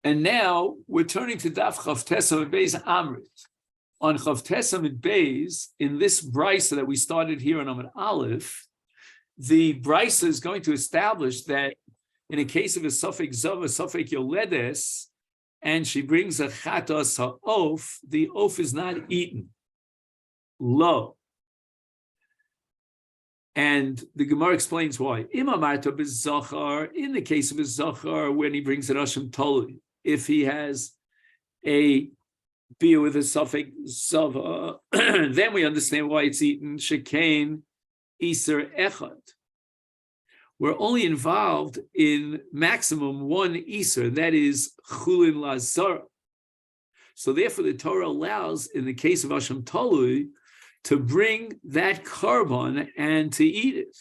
And now we're turning to Daf Chav Tesam Beis Amrit. On Chav Tesam Beis, in this brisa that we started here on Amud Aleph, the brisa is going to establish that in a case of a Safek Zav, a Safek Yoledes, and she brings a Chatas ha'of, the oaf is not eaten. Lo. And the Gemara explains why. Imamarta b'zachar, in the case of a zachar, when he brings an asham tolu, if he has a beer with a suffix zava, then we understand why it's eaten. Shekain iser echad. We're only involved in maximum one iser, that is chulin lazara. So therefore, the Torah allows, in the case of asham tolu, to bring that carbon and to eat it.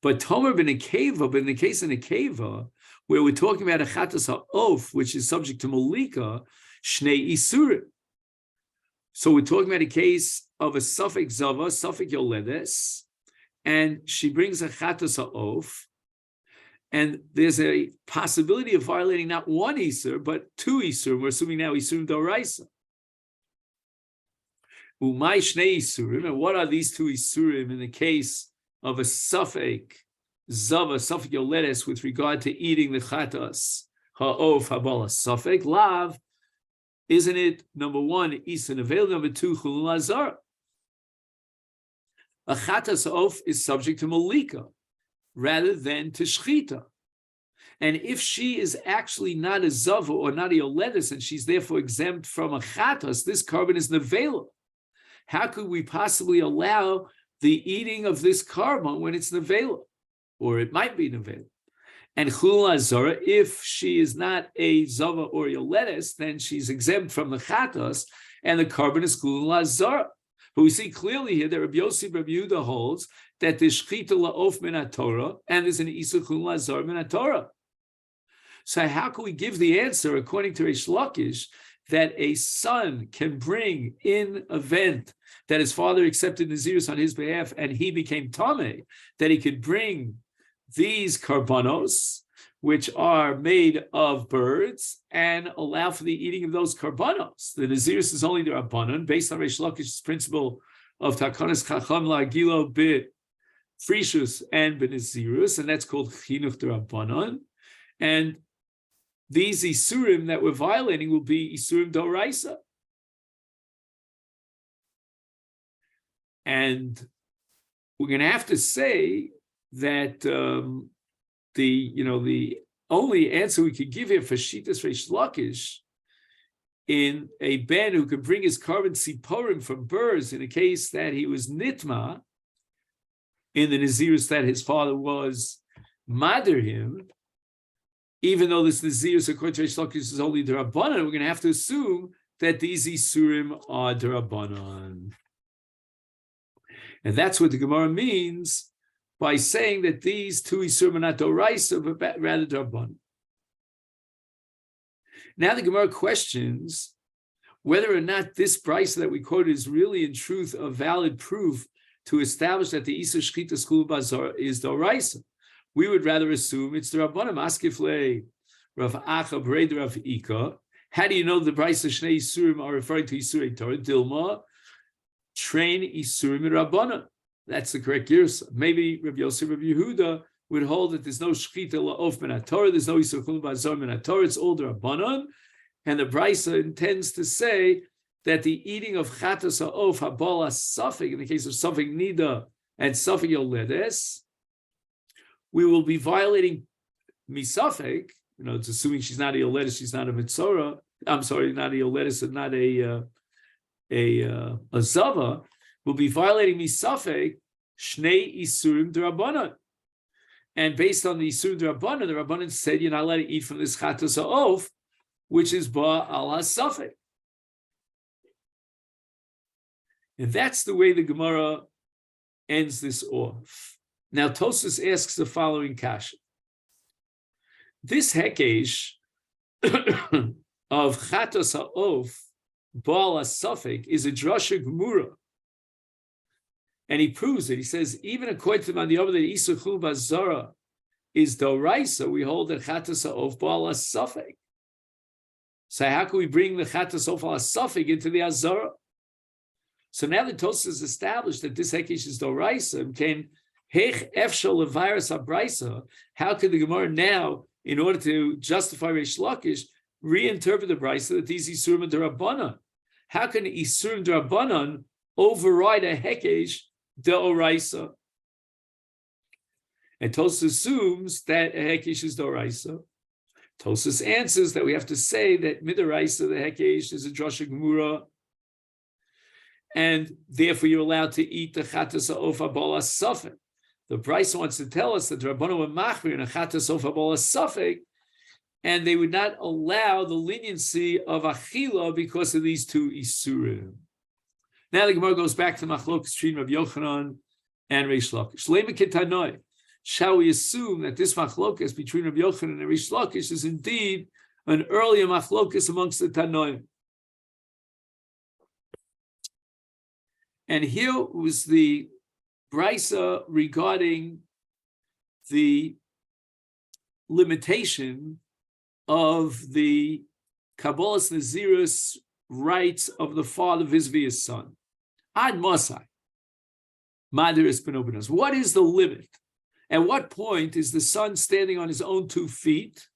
But Tomer ben Akeva, but in the case of Akeva, where we're talking about a chatas ha'of, which is subject to molika, shnei isurim. So we're talking about a case of a suffix zava, suffix yoledes, and she brings a chatas ha'of, and there's a possibility of violating not one isur, but two isurim. We're assuming now isurim d'oraisa. Umay shnei isurim, and what are these two isurim in the case of a suffix zava, suffix yoledes, with regard to eating the chatas ha'of habala suffix lav? Isn't it number one isur nevel, number two chulun lazar? A chatas ha'of is subject to malika rather than to shchita. And if she is actually not a zava or not a yoledes, and she's therefore exempt from a chatas, this carbon is nevela. How could we possibly allow the eating of this carbon when it's nevela, or it might be nevela? And chulun lazara, if she is not a zava or yoledes, then she's exempt from the chatas, and the carbon is chulun lazara. But we see clearly here that Rabbi Yossi Rabbi Yehuda holds that there's shchita la'of min Torah and there's an isur chulun lazara min Torah. So how can we give the answer according to Reish Lakish that a son can bring in event that his father accepted Nazirus on his behalf and he became Tameh, that he could bring these karbanos, which are made of birds, and allow for the eating of those karbanos? The Nazirus is only the Rabbanon, based on Reish Lakish's principle of Takanas Chacham La'agilo Bit Frishus and Benazirus, and that's called Chinuch D'Rabbanon. And these isurim that we're violating will be isurim d'oraisa. And we're going to have to say that the only answer we could give here for Shitas Reish Lakish, in a ben who could bring his carbon siporim from birds in a case that he was nitma, in the Nazirus that his father was mader him, even though this Nazirus according to Reish Lakish is only d'Rabbanan, we're going to have to assume that these isurim are d'Rabbanan. And that's what the Gemara means by saying that these two isurim are not d'oraisa, but rather d'Rabbanan. Now the Gemara questions whether or not this brisa that we quoted is really in truth a valid proof to establish that the isur shchita skul bazar is d'oraisa. We would rather assume it's the Rabbanim. Askifle Rav Acha B'rei Rav Ika. How do you know the brisa Shnei Isurim are referring to Isurei Torah? Dilma, train Isurim Rabbanim. That's the correct girsa. Maybe Rabbi Yosef Rabbi Yehuda would hold that there's no shchita la'of min Torah, there's no Isur chulun bazar min Torah. It's all the Rabbanim, and the brisa intends to say that the eating of chatas ha'of habala safek, in the case of safek nida and safek yoledes, we will be violating misafek. It's assuming she's not a yoledes, she's not a mitzora. I'm sorry, not a yoledes and not a zava. We'll be violating misafek shnei isurim d'Rabbanan. And based on the isurim d'Rabbanan, the Rabbanan said you're not allowed to eat from this chatas ha'of, which is ba al hasafek. And that's the way the Gemara ends this off. Now, Tosfos asks the following kasha. This hekesh of chatos ha'of, ba'al ha'safek, is a drasha gemura. And he proves it. He says, even according to the other, that isur chulun bazara is d'oraisa, we hold that chatos ha'of, ba'al ha'safek. So how can we bring the chatas of a suffix into the azara? So now the Tosfos has established that this hekesh is doraisa. Can hech efshal levirus abraisa? How could the Gemara now, in order to justify Reish Lakish, reinterpret the brisa that these isurim derabanan? How can isurim derabanan override a hekesh doraisa? And Tosfos assumes that a hekesh is doraisa. Tosfos answers that we have to say that midoraisa the hekesh is a drasha gemura, and therefore you're allowed to eat the chatas ofa bola suffik. The Brisa wants to tell us that the Rabbanu were machmir in a chatas ofa bola suffik, and they would not allow the leniency of achila because of these two isurim. Now the Gemara goes back to machlokas between Rabbi Yochanan and Reish Lakish. Lema ketanoi. Shall we assume that this machlokas between Rabbi Yochanan and Reish Lakish is indeed an earlier machlokas amongst the Tanoim? And here was the brisa regarding the limitation of the Kabbalas Nazirus rights of the father vis-a-vis his son. Ad Masai, Madaris Benobenos. What is the limit? At what point is the son standing on his own 2 feet,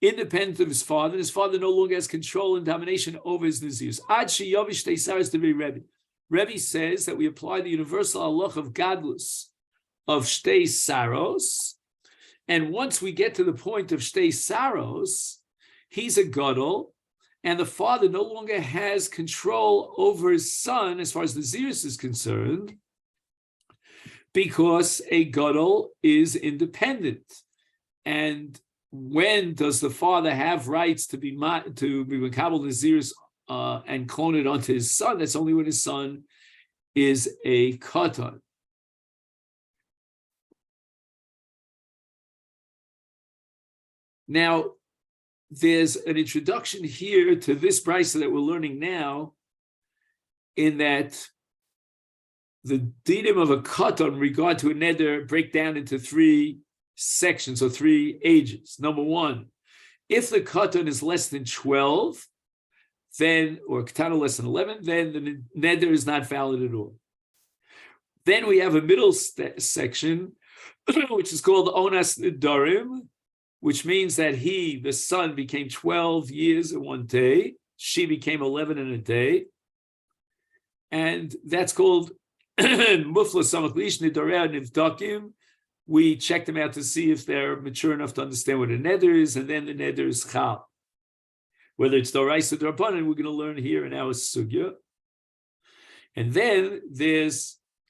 independent of his father, and his father no longer has control and domination over his Nazirus? Ad Sheyavish Teisaris to be Rebbe. Rebbe says that we apply the universal halach of gadlus of shtei saros, and once we get to the point of shtei saros, he's a gadol, and the father no longer has control over his son as far as the Nazirus is concerned, because a gadol is independent. And when does the father have rights to be makabel Nazirus and clone it onto his son? That's only when his son is a katan. Now, there's an introduction here to this brisa that we're learning now, in that the dinim of a katan in regard to a neder break down into 3 sections or 3 ages. Number 1, if the katan is less than 12, then, or katana less than 11, then the neder is not valid at all. Then we have a middle section, which is called onas nedarim, which means that the son, became 12 years in 1 day, she became 11 in a day, and that's called mufla samach lish nedareh nivdakim. We check them out to see if they're mature enough to understand what a neder is, and then the neder is chal. Whether it's doraisa or drabanan, we're going to learn here in our sugya. And then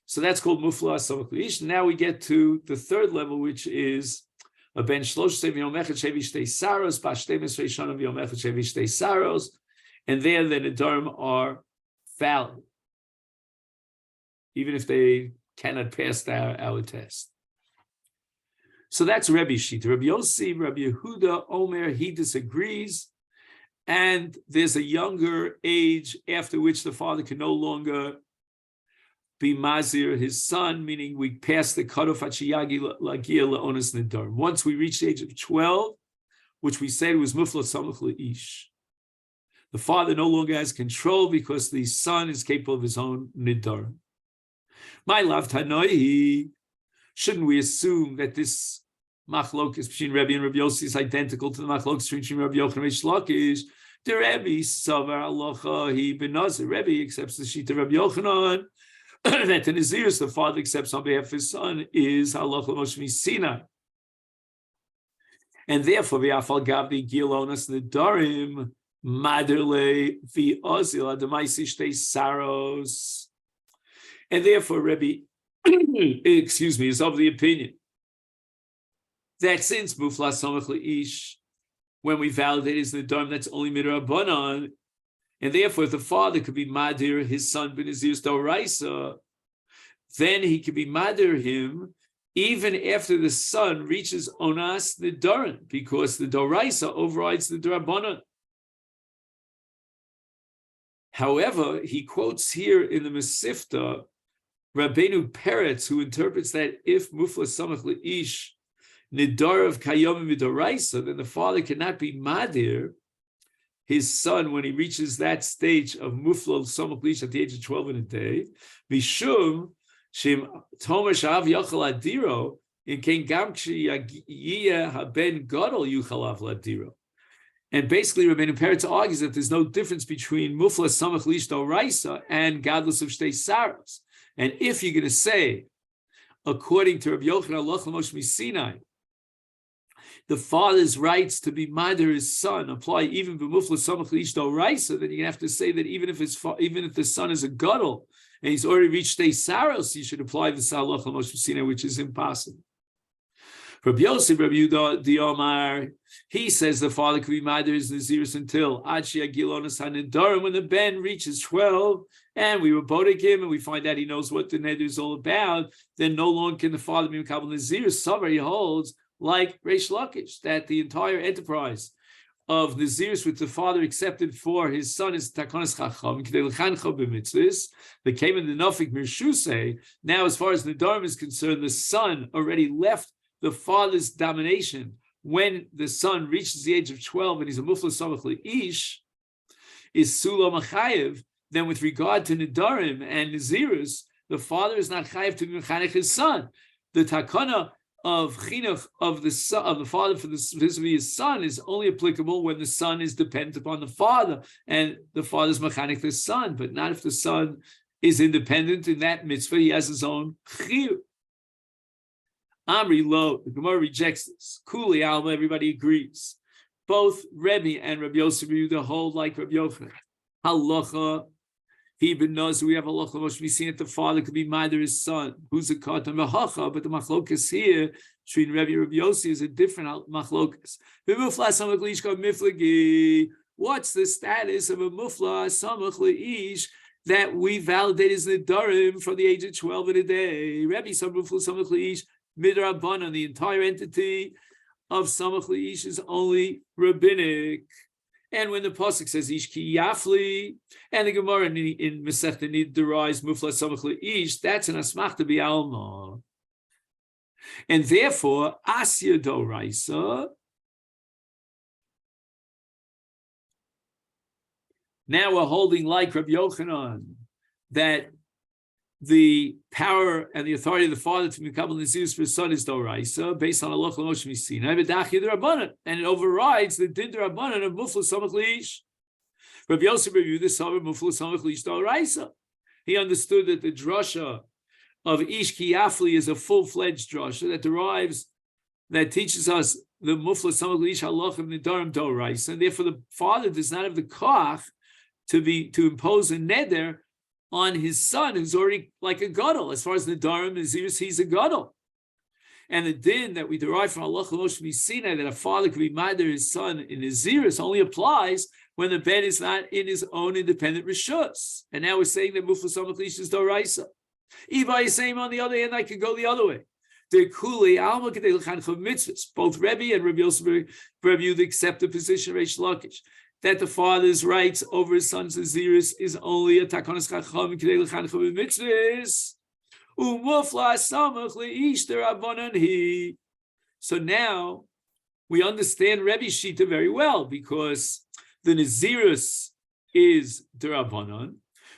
so that's called mufla samach lish. Now we get to the 3rd level, which is a ben shlosh yom echad shevi shtei saros, b'shtei mesrei shana yom echad shevi shtei saros, and there the nedarim are valid, even if they cannot pass our test. So that's Rebbe's sheet. Rabbi Yossi, Rabbi Yehuda, Omer, he disagrees, and there's a younger age after which the father can no longer be mazir his son, meaning we pass the cutoff at sheyagi lagia leonis nedarim. Once we reach the age of 12, which we said was mufla samach leish, the father no longer has control because the son is capable of his own nedarim. My love Tanoi, shouldn't we assume that this machlokas between Rebbe and Rabbi Yossi is identical to the machlokas between Rabbi Yochanan and Reish Lakish? The Rebbe savar alocha he ben Nazir. Rebbe accepts the sheet of Rabbi Yochanan that the Nazirus the father accepts on behalf of his son is halacha Moshe Sinai, and therefore v'afal gavdi gilonas nedarim maderle v'ozil adamaisi shtei saros. And therefore, Rebbe, is of the opinion that since mufla samach leish, when we validate his nedarim, that's only midrabanan, and therefore, if the father could be madir his son b'nazirus doraisa, then he could be madir him even after the son reaches onas nedarim, because the doraisa overrides the drabanan. However, he quotes here in the Masifta Rabbeinu Peretz, who interprets that if mufla samach leish nidar of kayom midoraisa, then the father cannot be madir his son when he reaches that stage of mufla samach liish at the age of 12 in a day. Mishum shim tomer shav yachal adiro in ken gam k'shiyeh haben gadol yuchalav ladiro. And basically, Rabbeinu Peretz argues that there's no difference between mufla samach liish d'oraisa and gadlus of shtei saros. And if you're going to say, according to Rabbi Yochanan Alach L'Moshe Misinai, the father's rights to be mother his son apply even b'mufla samach liish d'oraisa, then you have to say that even if the son is a gadol and he's already reached shtei saros, you should apply the Alach L'Moshe Misinai, which is impossible. Rabbi Yosef, Rabbi Yehuda, the Omar, he says the father could be mother his Nazirus until Achi Agilonas Hanidarim, when the Ben reaches 12, and we robotic him, and we find out he knows what the Neder is all about, then no longer can the father be Makabel Nazirus. Savar, he holds, like Reish Lakish, that the entire enterprise of Nazirus which the father accepted for his son is Takonas Chacham, K'dei L'chancha b'mitzvahs, that came in the Nafik Mirshusei. Now, as far as Nadarim is concerned, the son already left the father's domination when the son reaches the age of 12 and he's a mufla samach liish, is sulam achayev. Then with regard to Nidarim and Nazirus, the father is not chayev to mechanech his son. The takana of chinuch of the son, of the father for his son is only applicable when the son is dependent upon the father and the father's mechanech the son, but not if the son is independent in that mitzvah. He has his own chiyuv. Amri lo, the Gemara rejects this. Kuli alma, everybody agrees. Both Rebbe and Rabbi Yosef Yehuda hold like Rabbi Yochanan. Halacha, he ben Nazir, we have halacha, Moshe, we seen that the father could be mother his son. Who's a katan mahacha, but the machlokas here between Rebbe and Rabbi Yosef is a different machlokas. What's the status of a mufla samach leish that we validate as nedarim from the age of 12 in a day? Rebbe said mufla samach leish midrabanan, the entire entity of samach leish is only rabbinic. And when the pasuk says ish ki yafli, and the Gemara in Masechet Nid derives mufla samach leish, that's an asmachta bi'alma, and therefore asya doraisa. Now we're holding like Rabbi Yochanan that the power and the authority of the father to become Nazirus for his son is doraisa, based on Allah Moshe Misina, and it overrides the din d'Rabbanan of mufla samach leish. Rabbi Yosef reviewed this over mufla samach leish doraisa. He understood that the drasha of ish ki yafli is a full-fledged drasha that teaches us the mufla samach leish halach of nidarim doraisa, and therefore the father does not have the koach to impose a neder on his son, who's already like a gadol. As far as Nadarim and Nazirus, he's a gadol. And the din that we derive from Allah Moshe Misina, that a father could be mother his son in Nazirus, only applies when the ben is not in his own independent rishus. And now we're saying that mufla samach leish is doraisa. Iba is saying, on the other hand, I could go the other way. The kuli alma k'dei l'chancha mitzvahs. Both Rebbe and Rabbi Yosef Rebbe accept the position of Reish Lakish, that the father's rights over his son's Nazirus is only a takonas chacham k'dei l'chancha b'mitzvahs. Umufla samach leish derabanan hi. So now we understand Rebbe's shita very well, because the Nazirus is derabanan,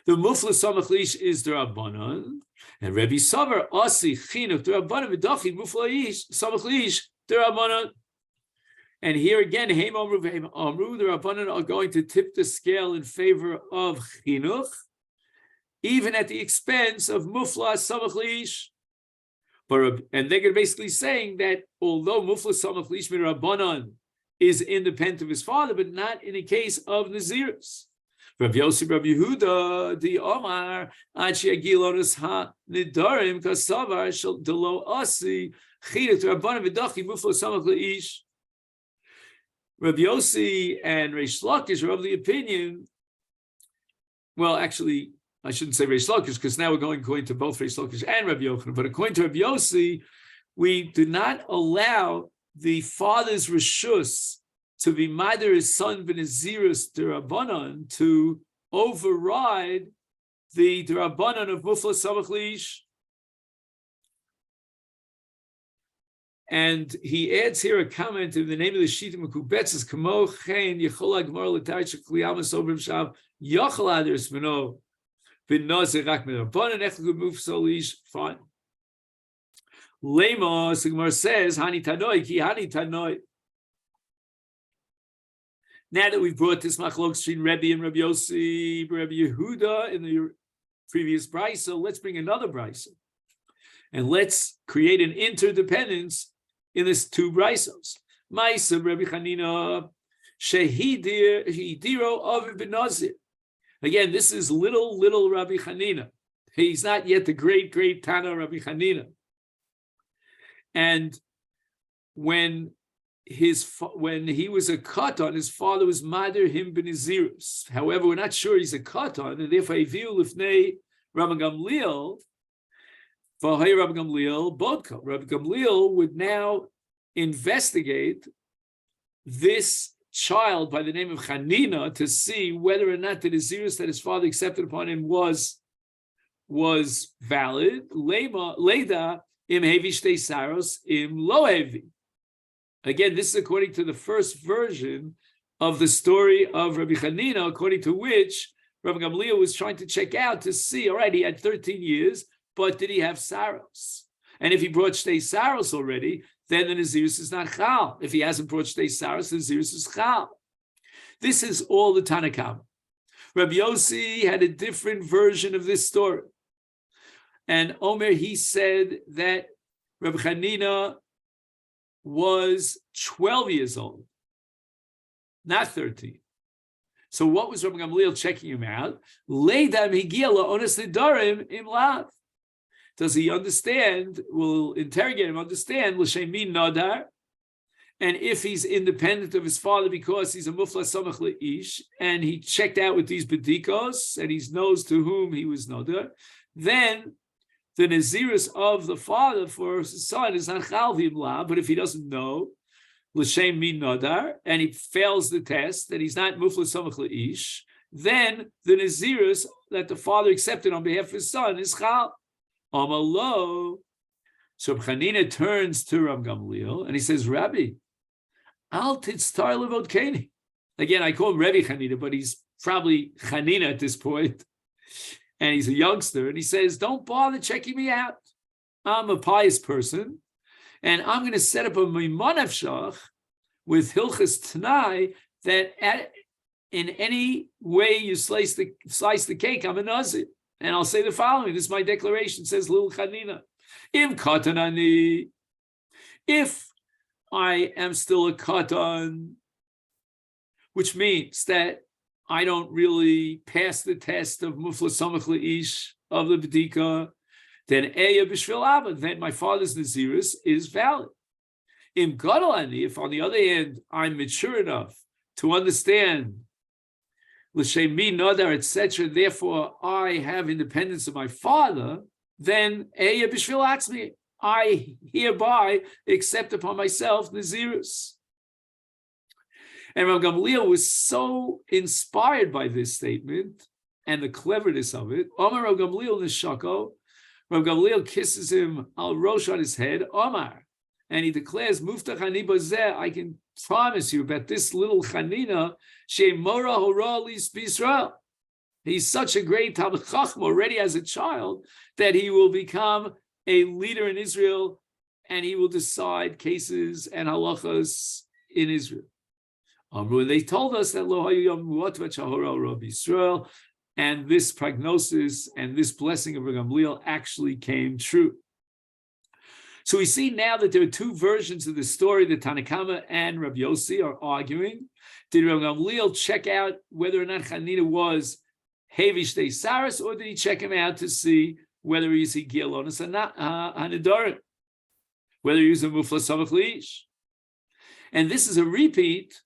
the mufla samach leish is derabanan, and Rebbe Savar asi chinuch derabanan v'dachi mufla samach leish derabanan. And here again, Heim Amru, the Rabbanan are going to tip the scale in favor of chinuch, even at the expense of mufla samach leish. And they're basically saying that although mufla samach leish min Rabbanan is independent of his father, but not in the case of Nazirus. Rabbi Yosef, Rabbi Yehuda, the Omar, Achi Agilonis ha Nidarim kasavar shel delo asi chinuch Rabbanan v'dachi mufla samach leish. Rabbi Yossi and Reish Lakish are of the opinion, well, actually, I shouldn't say Reish Lakish, because now we're going according to both Reish Lakish and Rabbi Yochanan, but according to Rabbi Yossi, we do not allow the father's rishus to be mother his son b'nazirus d'Rabbanan to override the d'Rabbanan of mufla samach leish. And he adds here a comment in the name of the Shita Mekubetzes, Kamo Chen Yechola Gemara L'Tarich Kliyamas Obrim Shav Yochel Aders Meno Bin Nazir Rak Medarbanan Echel Gemuf Solish. Fine. Lema, the Gemara says, Hani Tanoi Ki Hani Tanoi. Now that we've brought this machlok between Rebbe and Rabbi Yossi, Rabbi Yehuda in the previous brisa, let's bring another brisa, and let's create an interdependence in this two brisos. Ma'isa Rabbi Chanina Shehidiro Aviv ben Nazir. Again, this is little Rabbi Chanina. He's not yet the great Tana Rabbi Chanina. And when he was a katan, his father was mader him benizirus. However, we're not sure he's a katan, and therefore Aviu lifnei Rabbi Gamliel. V'hay Rabbi Gamliel bodka. Rabbi Gamliel would now investigate this child by the name of Chanina to see whether or not the nazirus that his father accepted upon him was valid. Leda im hevi shtei saros im lo hevi. Again, this is according to the first version of the story of Rabbi Chanina, according to which Rabbi Gamliel was trying to check out to see, all right, he had 13 years, but did he have saros? And if he brought shtei saros already, then the nazirus is not chal. If he hasn't brought shtei saros, the nazirus is chal. This is all the Tanakama. Rabbi Yossi had a different version of this story. And Omer, he said that Rabbi Chanina was 12 years old, not 13. So what was Rabbi Gamliel checking him out? Does he understand? We'll interrogate him, understand, l'shemin nadar, and if he's independent of his father because he's a mufla samach le'ish, and he checked out with these bedikos, and he knows to whom he was nadar, then the nazirus of the father for his son is not chal v'imla, but if he doesn't know, l'shem min nadar, and he fails the test, that he's not mufla samach le'ish, then the nazirus that the father accepted on behalf of his son is chal. Amalo. So Chanina turns to Rav Gamliel and he says, Rabbi, al titztar levot keni. Again, I call him Rabbi Chanina, but he's probably Chanina at this point. And he's a youngster, and he says, don't bother checking me out. I'm a pious person, and I'm going to set up a Mimon Afshach with Hilchas Tanai that in any way you slice the cake, I'm a Nazir. And I'll say the following, this is my declaration, says Lil Chanina. Im katanani, if I am still a katan, which means that I don't really pass the test of mufla samach le'ish of the bedika, then eya b'shvil abba, then my father's nazirus is valid. Im gadolani, if on the other hand I'm mature enough to understand l'shem mi nadar, etc., therefore I have independence of my father, then eya b'shvil atzmi, I hereby accept upon myself nazirus. And Rav Gamliel was so inspired by this statement and the cleverness of it. Omar Rav Gamliel nishako, Rav Gamliel kisses him al rosh on his head, Omar, and he declares, Muftach ani bazeh, I can promise you that this little Chanina, she'mora hora lis b'Yisrael. He's such a great Talmid Chacham already as a child that he will become a leader in Israel and he will decide cases and halachas in Israel. They told us that Lo Hayom Mu'atvat Shahora Rabbi Yisrael, and this prognosis and this blessing of Rav Gamliel actually came true. So we see now that there are two versions of the story that Tanakama and Rabbi Yossi are arguing. Did Rav Gamliel check out whether or not Chanina was Hevish Dei Saras, or did he check him out to see whether he's a Gialonis and not Hanidarim, whether he was a Mufla Samach Leish? And this is a repeat,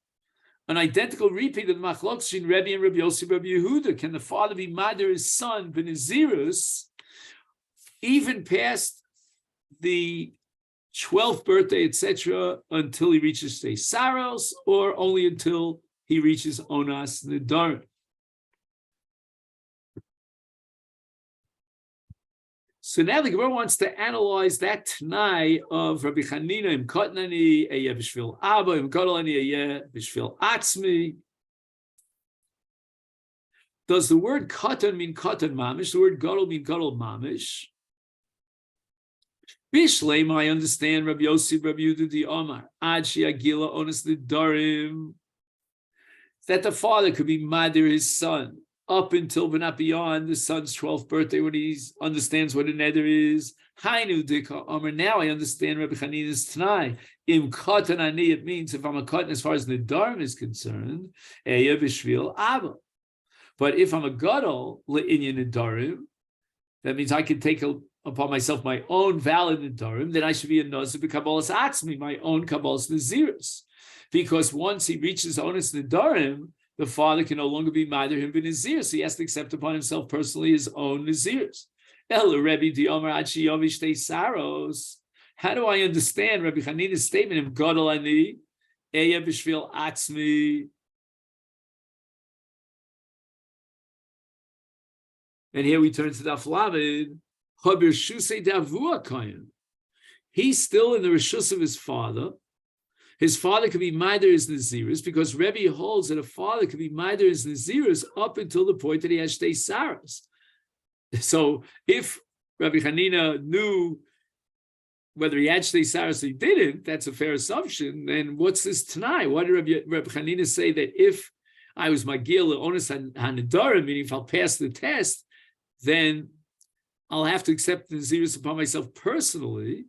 an identical repeat of the machlok between Rebbe and Rabbi Yossi, Rabbi Yehuda. Can the father be mader his son benazirus even past the 12th birthday, etc., until he reaches say saros, or only until he reaches onas nedarim? So now the Gemara wants to analyze that Tanai of Rabbi Chanina im Kotnani Eyeh B'Shvil Abba im Gadolani Eyeh B'Shvil Atzmi. Does the word Katan mean Katan Mamish? The word Gadol mean Gadol Mamish? Bishleim, I understand Rabbi Yossi, Rabbi Yehuda di Omar Ad She'agila Ones Nidarim, that the father could be Madir his son up until but not beyond the son's 12th birthday when he understands what a neder is. Hainu dika Omer. Now I understand Rabbi Chanina's Tanai. Im Katan Ani, it means if I'm a Katan as far as Nidarim is concerned, Eyeh B'Shvil Abba. But if I'm a Gadol Le'inyan Nidarim, that means I can take upon myself my own valid Nidarim, then I should be a Nazir b'Kabbalas Atzmi, my own Kabbalas Nazirus. Because once he reaches Onis Nidarim, the father can no longer be Madir him b'Nazir, so he has to accept upon himself personally his own Nazirus. El Rebbe di Omer Ad She'yomi Shtei Saros. How do I understand Rabbi Chanina's statement of Gadol Ani, Eyeh B'Shvil Atzmi? And here we turn to Daf Lamed. He's still in the reshus of his father. His father could be Maider as Nazirus because Rebbe holds that a father could be Maider as Nazirus up until the point that he has Shtei Saras. So if Rabbi Chanina knew whether he had Shtei Saras or he didn't, that's a fair assumption. Then what's this Tanai? Why did Rabbi Chanina say that if I was Magil Onis Hanidarim, meaning if I'll pass the test, then I'll have to accept the Nazirus upon myself personally.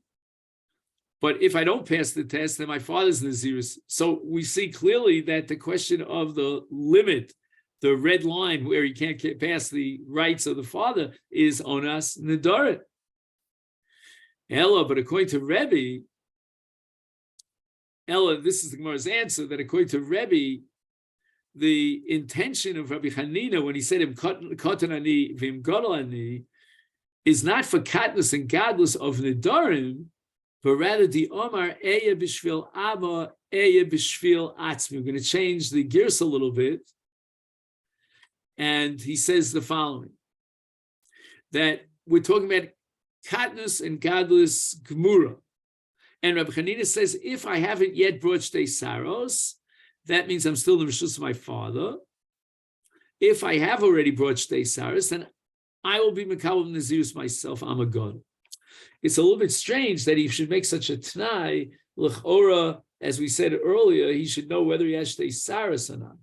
But if I don't pass the test, then my father's Nazirus. So we see clearly that the question of the limit, the red line where he can't pass the rights of the father, is Onas Nidarim. Ella, but according to Rebbe, this is the Gemara's answer, that according to Rebbe, the intention of Rabbi Chanina when he said him Katan Ani v'im Gadol Ani is not for katnus and gadlus of Nidarim, but rather the Omar Eyeh B'Shvil Abba Eyeh B'Shvil Atzmi. We're going to change the gears a little bit, and he says the following: that we're talking about katnus and gadlus gemura, and Rabbi Chanina says if I haven't yet brought Shtei Saros, that means I'm still in the reshus of my father. If I have already brought Shtei Saros, then I will be Mekabel Nazirus myself. I'm a God. It's a little bit strange that he should make such a Tanai. L'chora, as we said earlier, he should know whether he has Shtei Saros or not.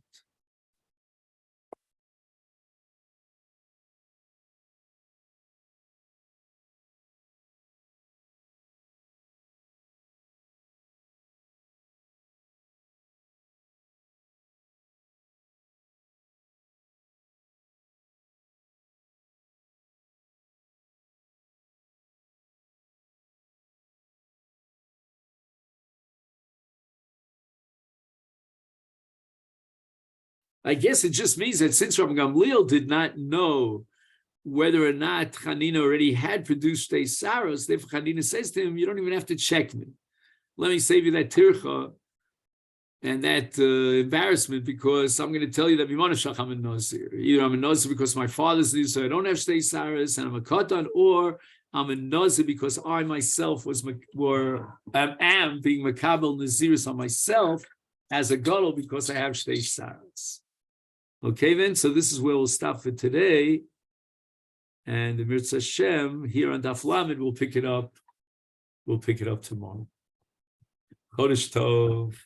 I guess it just means that since Rabbi Gamliel did not know whether or not Chanina already had produced Shtei Saros, therefore Chanina says to him, you don't even have to check me. Let me save you that tircha and that embarrassment, because I'm going to tell you that Mimonashach I'm a Nazir. Either I'm a Nazir because my father's Nazir, so I don't have Shtei Saros, and I'm a Katan, or I'm a Nazir because I myself am being Makabel Naziris on myself as a Gadol because I have Shtei Saros. Okay, then, so this is where we'll stop for today. And the Mirza Hashem, here on Daf Lamed, we'll pick it up. We'll pick it up tomorrow. Chodesh Tov.